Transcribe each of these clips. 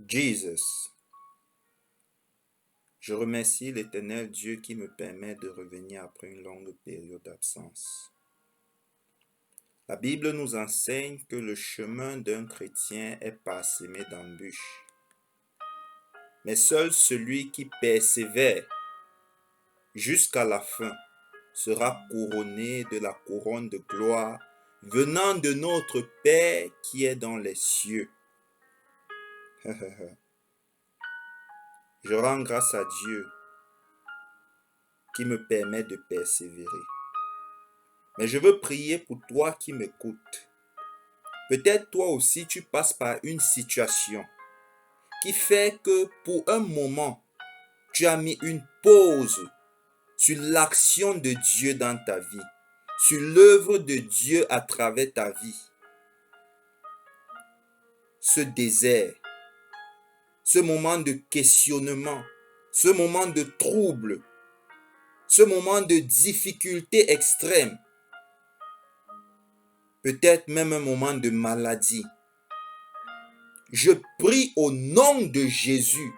Jesus. Je remercie l'Éternel Dieu qui me permet de revenir après une longue période d'absence. La Bible nous enseigne que le chemin d'un chrétien est parsemé d'embûches. Mais seul celui qui persévère jusqu'à la fin sera couronné de la couronne de gloire venant de notre Père qui est dans les cieux. Je rends grâce à Dieu qui me permet de persévérer. Mais je veux prier pour toi qui m'écoutes. Peut-être toi aussi tu passes par une situation qui fait que pour un moment, tu as mis une pause sur l'action de Dieu dans ta vie, sur l'œuvre de Dieu à travers ta vie. Ce désert, ce moment de questionnement, ce moment de trouble, ce moment de difficulté extrême, peut-être même un moment de maladie. Je prie au nom de Jésus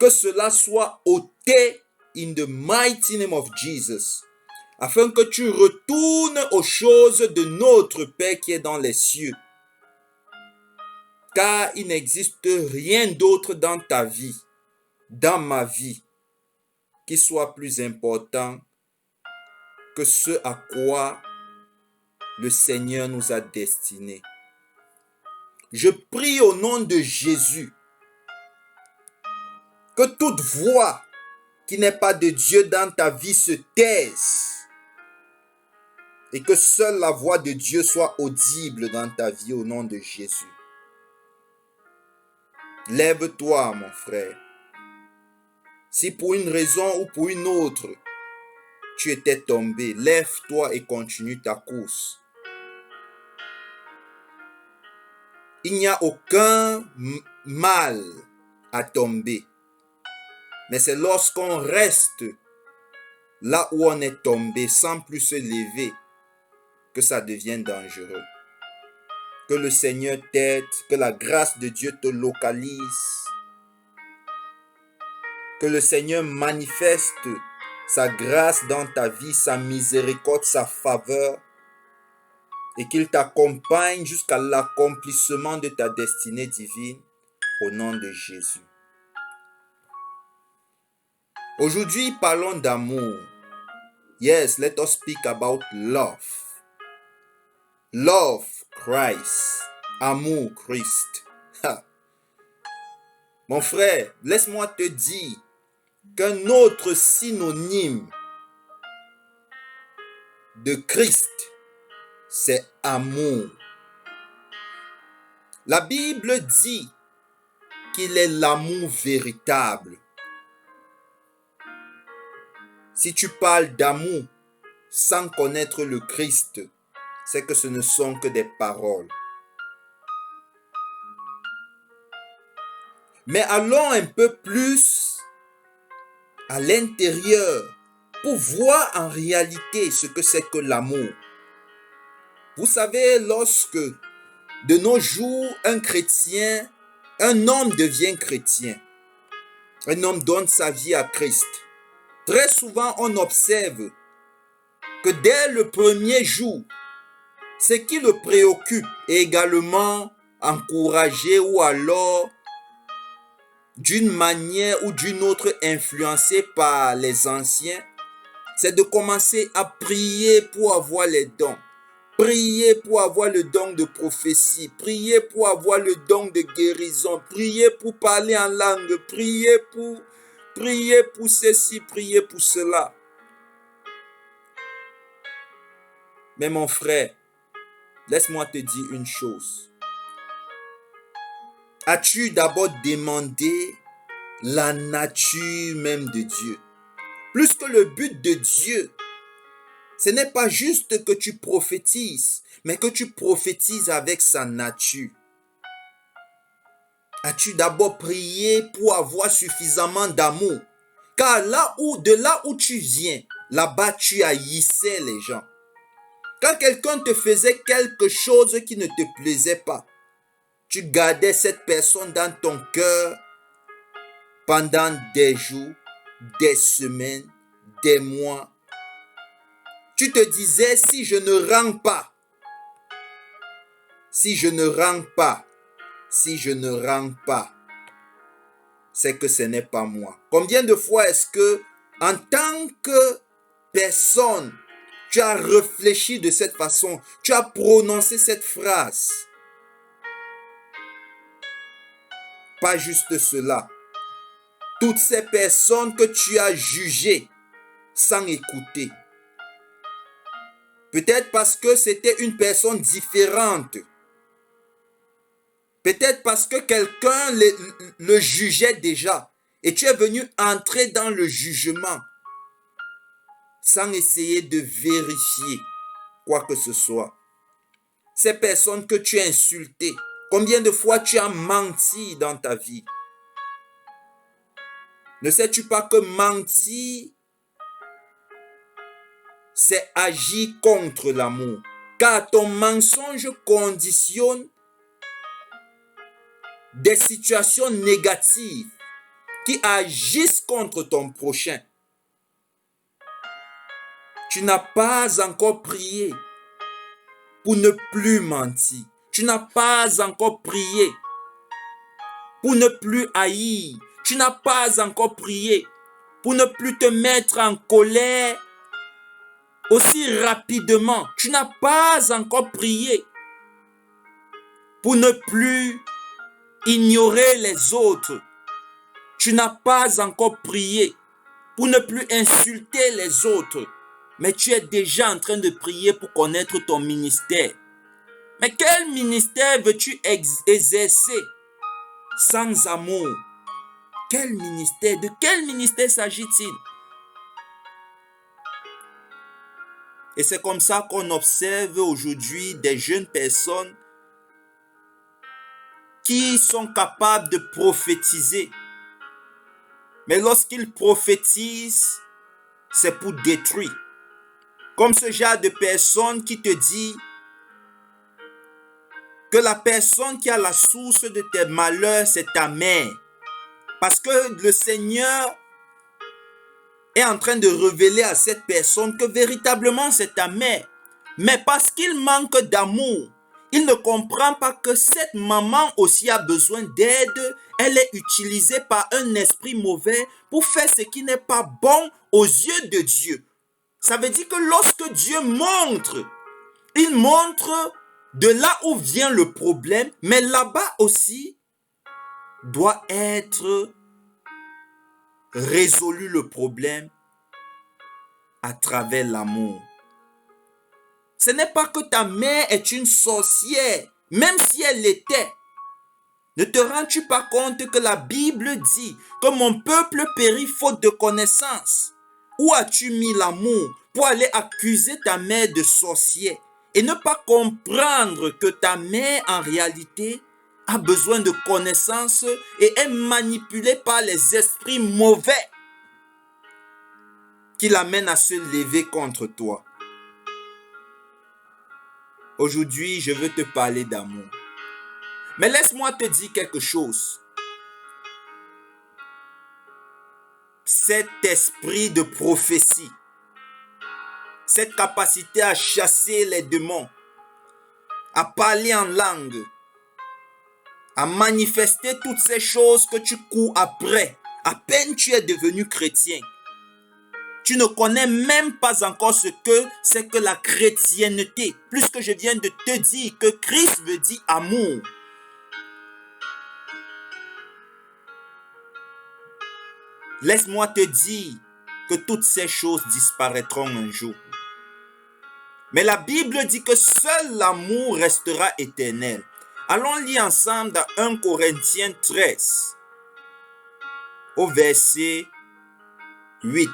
que cela soit ôté in the mighty name of Jesus, afin que tu retournes aux choses de notre Père qui est dans les cieux. Car il n'existe rien d'autre dans ta vie, dans ma vie, qui soit plus important que ce à quoi le Seigneur nous a destinés. Je prie au nom de Jésus que toute voix qui n'est pas de Dieu dans ta vie se taise et que seule la voix de Dieu soit audible dans ta vie au nom de Jésus. Lève-toi, mon frère. Si pour une raison ou pour une autre, tu étais tombé, lève-toi et continue ta course. Il n'y a aucun mal à tomber. Mais c'est lorsqu'on reste là où on est tombé sans plus se lever que ça devient dangereux. Que le Seigneur t'aide, que la grâce de Dieu te localise. Que le Seigneur manifeste sa grâce dans ta vie, sa miséricorde, sa faveur, et qu'il t'accompagne jusqu'à l'accomplissement de ta destinée divine au nom de Jésus. Aujourd'hui, parlons d'amour. Yes, let us speak about love. Love Christ. Amour Christ. Mon frère, laisse-moi te dire qu'un autre synonyme de Christ, c'est amour. La Bible dit qu'il est l'amour véritable. Si tu parles d'amour sans connaître le Christ, c'est que ce ne sont que des paroles. Mais allons un peu plus à l'intérieur pour voir en réalité ce que c'est que l'amour. Vous savez, lorsque de nos jours, un homme devient chrétien, un homme donne sa vie à Christ. Très souvent, on observe que dès le premier jour, ce qui le préoccupe est également encouragé ou alors d'une manière ou d'une autre influencé par les anciens, c'est de commencer à prier pour avoir les dons. Prier pour avoir le don de prophétie, prier pour avoir le don de guérison, prier pour parler en langue, prier pour ceci, prier pour cela. Mais mon frère, laisse-moi te dire une chose. As-tu d'abord demandé la nature même de Dieu? Plus que le but de Dieu, ce n'est pas juste que tu prophétises, mais que tu prophétises avec sa nature. As-tu d'abord prié pour avoir suffisamment d'amour? Car de là où tu viens, là-bas tu haïssais les gens. Quand quelqu'un te faisait quelque chose qui ne te plaisait pas, Tu gardais cette personne dans ton cœur pendant des jours, des semaines, des mois. Tu te disais, si je ne rends pas, si je ne rends pas, si je ne rends pas, c'est que ce n'est pas moi. Combien de fois est-ce que, en tant que personne, tu as réfléchi de cette façon, tu as prononcé cette phrase? Pas juste cela. Toutes ces personnes que tu as jugées sans écouter. Peut-être parce que c'était une personne différente. Peut-être parce que quelqu'un le jugeait déjà. Et tu es venu entrer dans le jugement sans essayer de vérifier quoi que ce soit. Ces personnes que tu as insultées, combien de fois tu as menti dans ta vie? Ne sais-tu pas que mentir, c'est agir contre l'amour? Car ton mensonge conditionne des situations négatives qui agissent contre ton prochain. Tu n'as pas encore prié pour ne plus mentir. Tu n'as pas encore prié pour ne plus haïr. Tu n'as pas encore prié pour ne plus te mettre en colère aussi rapidement. Tu n'as pas encore prié pour ne plus ignorer les autres. Tu n'as pas encore prié pour ne plus insulter les autres. Mais tu es déjà en train de prier pour connaître ton ministère. Mais quel ministère veux-tu exercer sans amour? Quel ministère? De quel ministère s'agit-il? Et c'est comme ça qu'on observe aujourd'hui des jeunes personnes qui sont capables de prophétiser. Mais lorsqu'ils prophétisent, c'est pour détruire. Comme ce genre de personne qui te dit que la personne qui a la source de tes malheurs, c'est ta mère. Parce que le Seigneur est en train de révéler à cette personne que véritablement c'est ta mère. Mais parce qu'il manque d'amour, il ne comprend pas que cette maman aussi a besoin d'aide. Elle est utilisée par un esprit mauvais pour faire ce qui n'est pas bon aux yeux de Dieu. Ça veut dire que lorsque Dieu montre, il montre de là où vient le problème, mais là-bas aussi doit être résolu le problème à travers l'amour. Ce n'est pas que ta mère est une sorcière, même si elle l'était. Ne te rends-tu pas compte que la Bible dit que mon peuple périt faute de connaissance? Où as-tu mis l'amour pour aller accuser ta mère de sorcière et ne pas comprendre que ta mère en réalité a besoin de connaissance et est manipulée par les esprits mauvais qui l'amènent à se lever contre toi? Aujourd'hui, je veux te parler d'amour. Mais laisse-moi te dire quelque chose. Cet esprit de prophétie, cette capacité à chasser les démons, à parler en langue, à manifester toutes ces choses que tu cours après, à peine tu es devenu chrétien. Tu ne connais même pas encore ce que c'est que la chrétienté, puisque je viens de te dire que Christ veut dire amour. Laisse-moi te dire que toutes ces choses disparaîtront un jour. Mais la Bible dit que seul l'amour restera éternel. Allons lire ensemble dans 1 Corinthiens 13, au verset 8.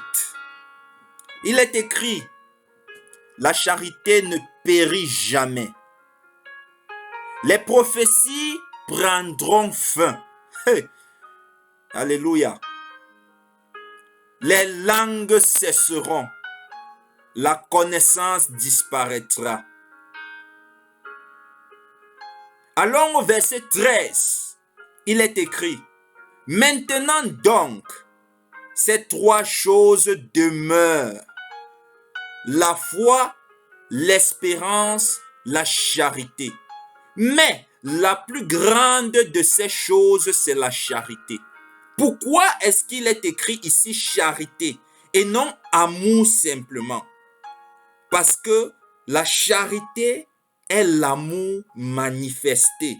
Il est écrit, la charité ne périt jamais. Les prophéties prendront fin. Hey. Alléluia. Les langues cesseront. La connaissance disparaîtra. Allons au verset 13. Il est écrit, maintenant donc, ces trois choses demeurent. La foi, l'espérance, la charité. Mais la plus grande de ces choses, c'est la charité. Pourquoi est-ce qu'il est écrit ici charité et non amour simplement? Parce que la charité est l'amour manifesté.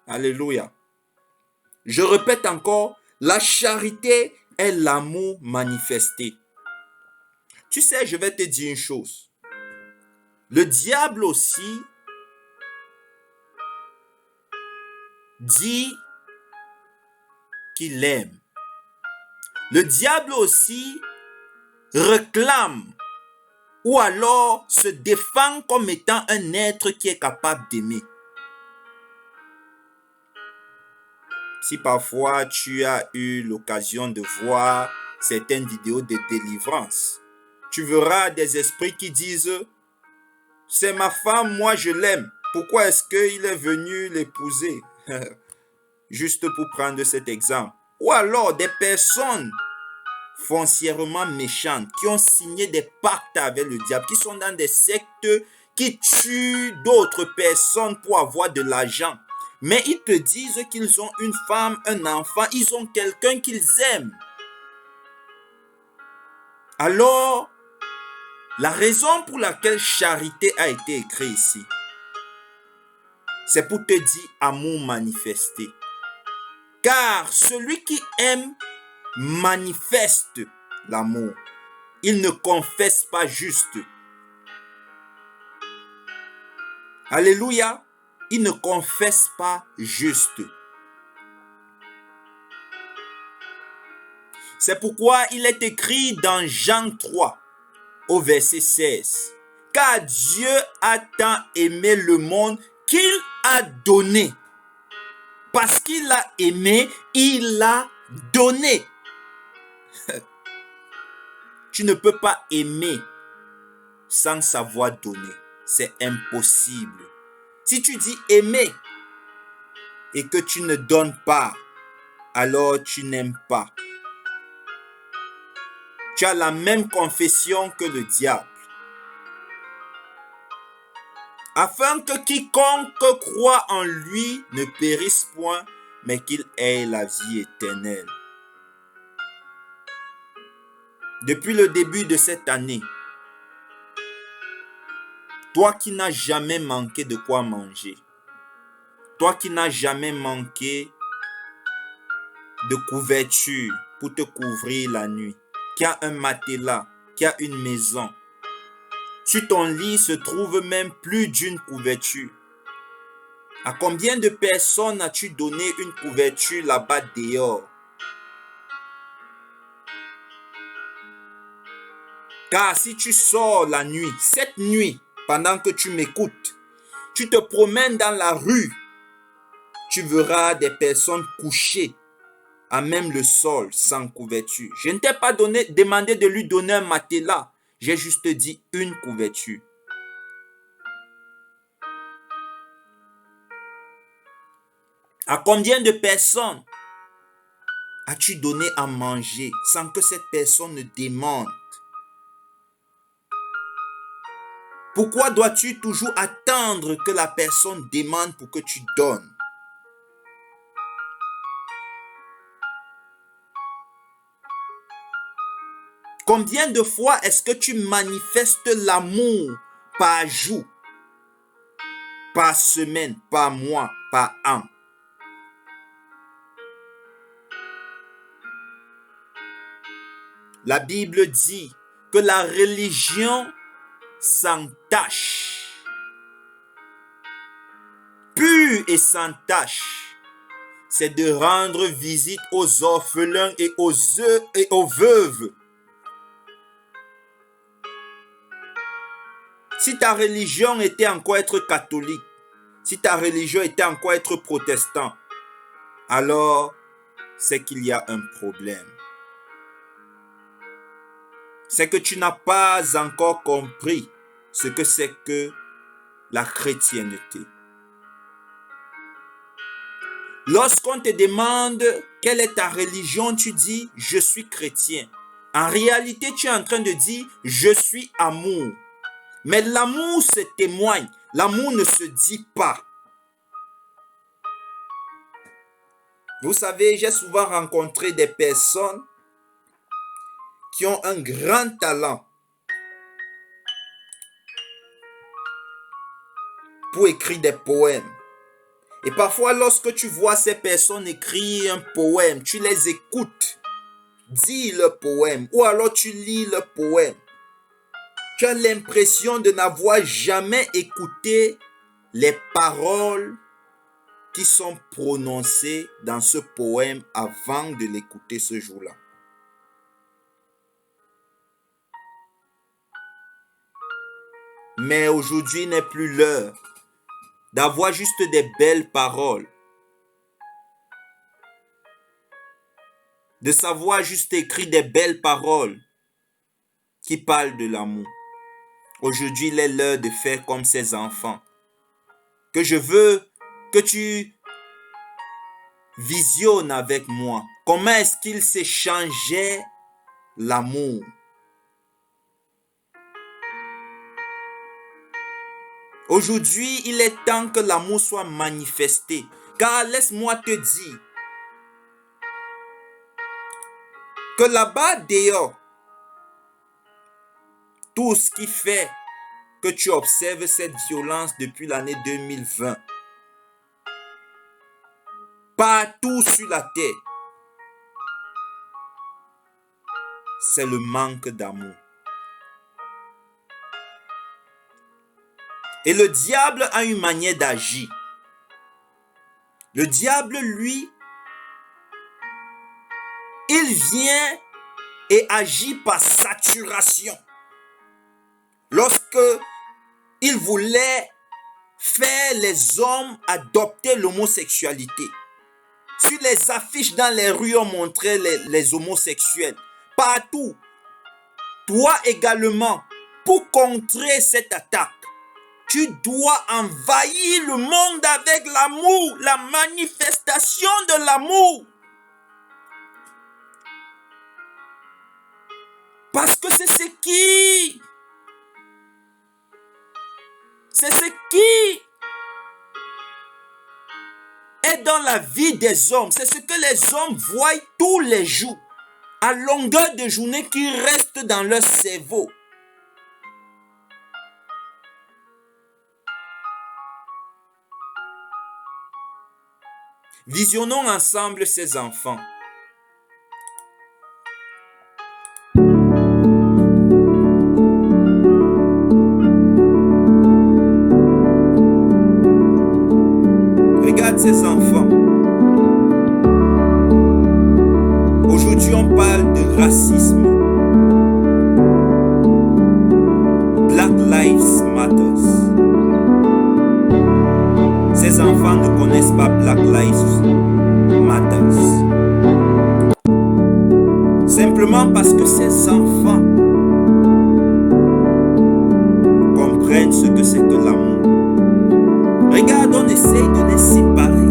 Alléluia. Je répète encore, la charité est l'amour manifesté. Tu sais, je vais te dire une chose. Le diable aussi dit qu'il aime. Le diable aussi réclame ou alors se défend comme étant un être qui est capable d'aimer. Si parfois tu as eu l'occasion de voir certaines vidéos de délivrance, tu verras des esprits qui disent « C'est ma femme, moi je l'aime. Pourquoi est-ce qu'il est venu l'épouser ?» Juste pour prendre cet exemple. Ou alors des personnes foncièrement méchantes qui ont signé des pactes avec le diable, qui sont dans des sectes qui tuent d'autres personnes pour avoir de l'argent. Mais ils te disent qu'ils ont une femme, un enfant, ils ont quelqu'un qu'ils aiment. Alors, la raison pour laquelle charité a été écrite ici, c'est pour te dire amour manifesté. Car celui qui aime manifeste l'amour. Il ne confesse pas juste. Alléluia. Il ne confesse pas juste. C'est pourquoi il est écrit dans Jean 3, au verset 16. Car Dieu a tant aimé le monde qu'il a donné. Parce qu'il a aimé, il a donné. Tu ne peux pas aimer sans savoir donner. C'est impossible. Si tu dis aimer et que tu ne donnes pas, alors tu n'aimes pas. Tu as la même confession que le diable. Afin que quiconque croit en lui ne périsse point, mais qu'il ait la vie éternelle. Depuis le début de cette année, toi qui n'as jamais manqué de quoi manger, toi qui n'as jamais manqué de couverture pour te couvrir la nuit, qui a un matelas, qui a une maison, sur ton lit se trouve même plus d'une couverture. À combien de personnes as-tu donné une couverture là-bas dehors? Car si tu sors la nuit, cette nuit, pendant que tu m'écoutes, tu te promènes dans la rue, tu verras des personnes couchées à même le sol sans couverture. Je ne t'ai pas demandé de lui donner un matelas, j'ai juste dit une couverture. À combien de personnes as-tu donné à manger sans que cette personne ne demande? Pourquoi dois-tu toujours attendre que la personne demande pour que tu donnes? Combien de fois est-ce que tu manifestes l'amour par jour, par semaine, par mois, par an? La Bible dit que la religion sans tache, pure et sans tache, c'est de rendre visite aux orphelins et aux veuves. Si ta religion était encore être catholique, si ta religion était encore être protestant, alors c'est qu'il y a un problème. C'est que tu n'as pas encore compris ce que c'est que la chrétienté. Lorsqu'on te demande quelle est ta religion, tu dis « je suis chrétien ». En réalité, tu es en train de dire « je suis amour ». Mais l'amour se témoigne, l'amour ne se dit pas. Vous savez, j'ai souvent rencontré des personnes qui ont un grand talent pour écrire des poèmes. Et parfois, lorsque tu vois ces personnes écrire un poème, tu les écoutes dire le poème ou alors tu lis le poème. Tu as l'impression de n'avoir jamais écouté les paroles qui sont prononcées dans ce poème avant de l'écouter ce jour-là. Mais aujourd'hui n'est plus l'heure d'avoir juste des belles paroles, de savoir juste écrire des belles paroles qui parlent de l'amour. Aujourd'hui, il est l'heure de faire comme ces enfants. Que je veux que tu visionnes avec moi. Comment est-ce qu'ils s'échangeaient l'amour? Aujourd'hui, il est temps que l'amour soit manifesté. Car laisse-moi te dire que là-bas dehors, tout ce qui fait que tu observes cette violence depuis l'année 2020, partout sur la terre, c'est le manque d'amour. Et le diable a une manière d'agir. Le diable, lui, il vient et agit par saturation. Lorsque il voulait faire les hommes adopter l'homosexualité, sur les affiches dans les rues, on montrait les homosexuels. Partout. Toi également, pour contrer cette attaque, tu dois envahir le monde avec l'amour, la manifestation de l'amour. Parce que c'est ce qui est dans la vie des hommes. C'est ce que les hommes voient tous les jours, à longueur de journée, qui reste dans leur cerveau. Visionnons ensemble ces enfants. Regarde ces enfants. Aujourd'hui, on parle de racisme. Black Lives Matter. Ces enfants ne connaissent pas Black Lives Matter. Simplement parce que ces enfants comprennent ce que c'est que l'amour. Regarde, on essaye de les séparer.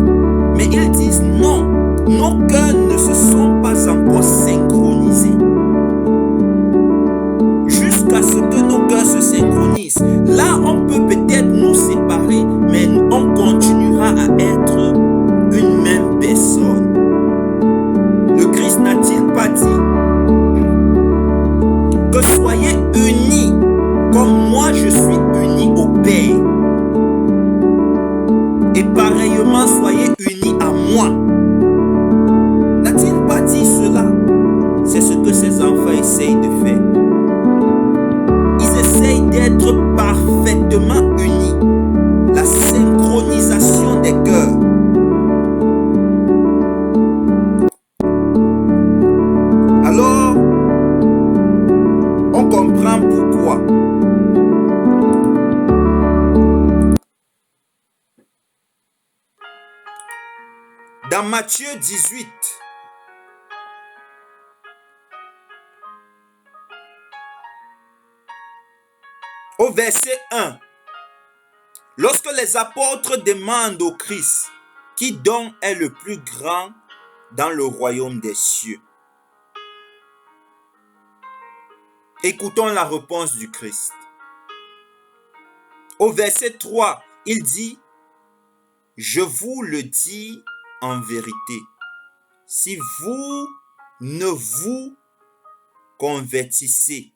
Mais ils disent non, nos cœurs ne se sont pas encore synchronisés. Jusqu'à ce que nos cœurs se synchronisent. Là, on peut peut-être nous séparer, mais on continuera à être une même personne. Le Christ n'a-t-il pas dit que soyez unis comme moi je suis uni au Père? Et pareillement, soyez unis à moi. N'a-t-il pas dit cela? C'est ce que ces enfants essayent de faire. Ils essayent d'être parfaitement unis. La synchronisation des cœurs. Alors, on comprend pourquoi. Dans Matthieu 18, au verset 1, lorsque les apôtres demandent au Christ Qui donc est le plus grand dans le royaume des cieux? Écoutons la réponse du Christ. Au verset 3, il dit, « Je vous le dis en vérité, si vous ne vous convertissez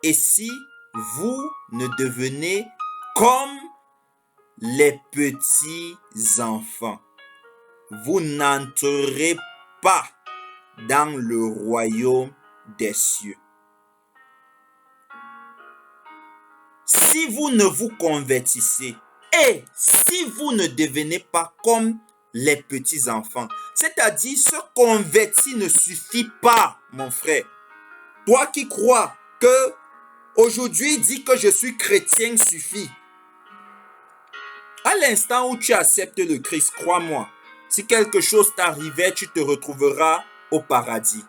et si vous ne devenez comme les petits enfants, vous n'entrerez pas dans le royaume des cieux. » Si vous ne vous convertissez et si vous ne devenez pas comme les petits enfants, c'est-à-dire se convertir ne suffit pas, mon frère. Toi qui crois que aujourd'hui dire que je suis chrétien suffit. À l'instant où tu acceptes le Christ, crois-moi, si quelque chose t'arrivait, tu te retrouveras au paradis.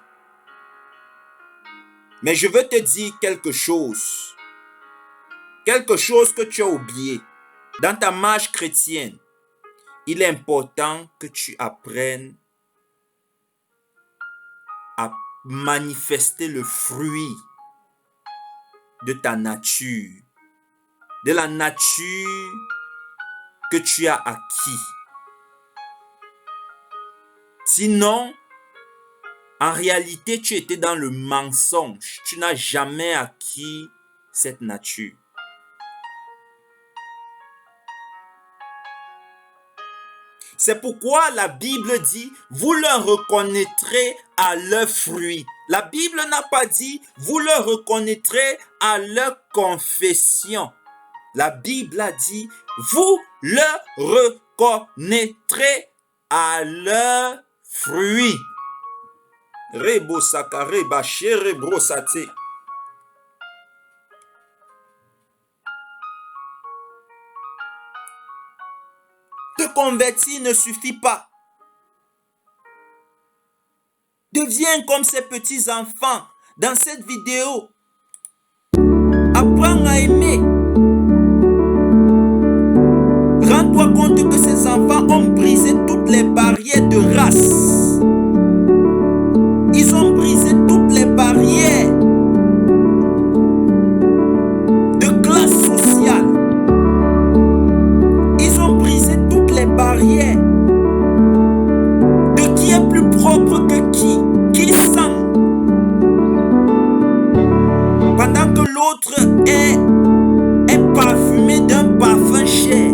Mais je veux te dire quelque chose que tu as oublié. Dans ta marche chrétienne, il est important que tu apprennes à manifester le fruit de ta nature, de la nature que tu as acquis. Sinon, en réalité, tu étais dans le mensonge. Tu n'as jamais acquis cette nature. C'est pourquoi la Bible dit, vous le reconnaîtrez à leurs fruits. La Bible n'a pas dit, vous le reconnaîtrez à leur confession. La Bible a dit, vous le reconnaîtrez à leurs fruits. Rebo sakare bachere brosate. Te convertir ne suffit pas. Deviens comme ces petits enfants dans cette vidéo. Apprends à aimer. Rends-toi compte que ces enfants ont brisé toutes les barrières de race. Ils ont brisé toutes les barrières de classe sociale. Ils ont brisé toutes les barrières de qui est plus propre que qui sent. Pendant que l'autre est parfumé d'un parfum cher.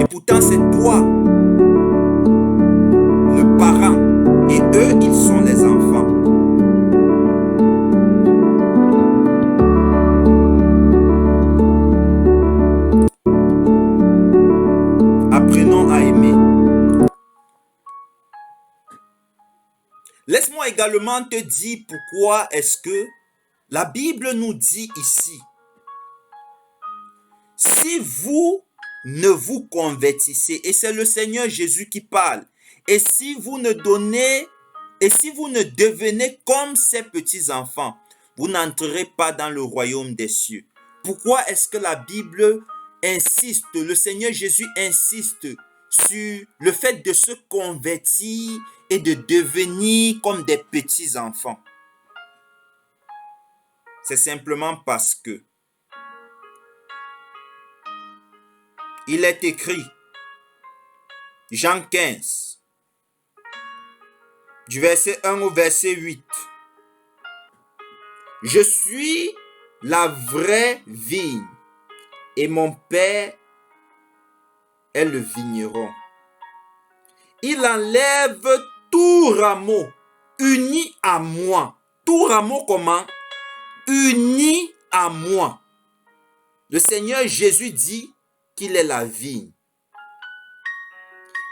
Et pourtant c'est toi, le parent, et eux, ils sont les enfants. Apprenons à aimer. Laisse-moi également te dire pourquoi est-ce que la Bible nous dit ici, si vous ne vous convertissez, et c'est le Seigneur Jésus qui parle, et si vous ne devenez comme ces petits enfants, vous n'entrerez pas dans le royaume des cieux. Pourquoi est-ce que la Bible insiste, le Seigneur Jésus insiste sur le fait de se convertir et de devenir comme des petits enfants? C'est simplement parce que il est écrit, Jean 15, du verset 1 au verset 8. Je suis la vraie vigne et mon Père est le vigneron. Il enlève tout rameau uni à moi. Tout rameau comment? Uni à moi. Le Seigneur Jésus dit qu'il est la vigne.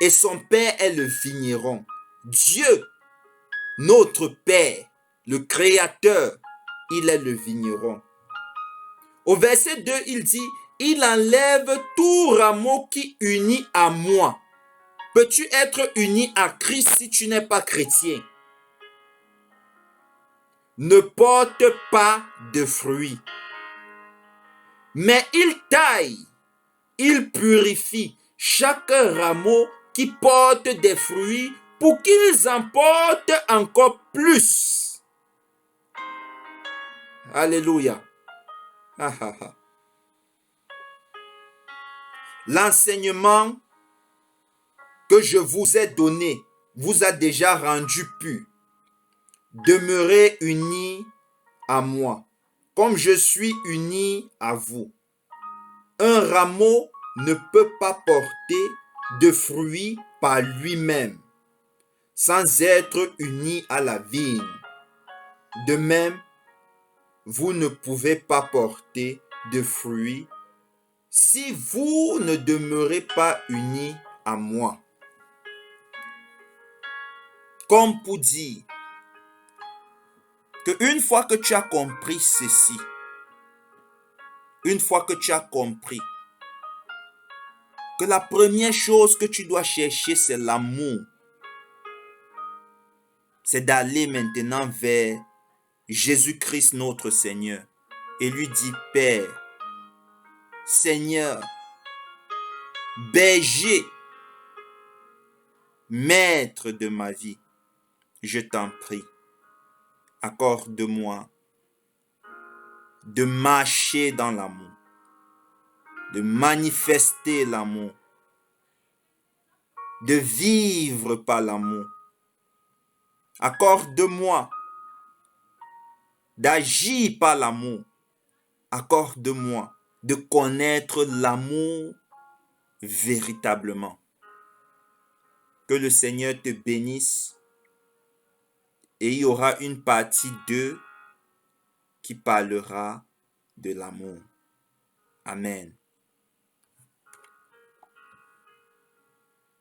Et son Père est le vigneron. Dieu, notre Père, le Créateur, il est le vigneron. Au verset 2, il dit, il enlève tout rameau qui unit à moi. Peux-tu être uni à Christ si tu n'es pas chrétien? ne porte pas de fruits. Mais il taille, il purifie chaque rameau qui porte des fruits pour qu'ils en portent encore plus. Alléluia. Ah, ah, ah. L'enseignement que je vous ai donné vous a déjà rendu pur. Demeurez unis à moi, comme je suis uni à vous. Un rameau ne peut pas porter de fruits par lui-même sans être uni à la vigne. De même, vous ne pouvez pas porter de fruits si vous ne demeurez pas unis à moi. Comme pour dire que une fois que tu as compris ceci, une fois que tu as compris que la première chose que tu dois chercher, c'est l'amour, c'est d'aller maintenant vers Jésus-Christ notre Seigneur et lui dire: Père, Seigneur, berger, maître de ma vie, je t'en prie, accorde-moi de marcher dans l'amour, de manifester l'amour, de vivre par l'amour. Accorde-moi d'agir par l'amour. Accorde-moi de connaître l'amour véritablement. Que le Seigneur te bénisse. Et il y aura une partie 2 qui parlera de l'amour. Amen.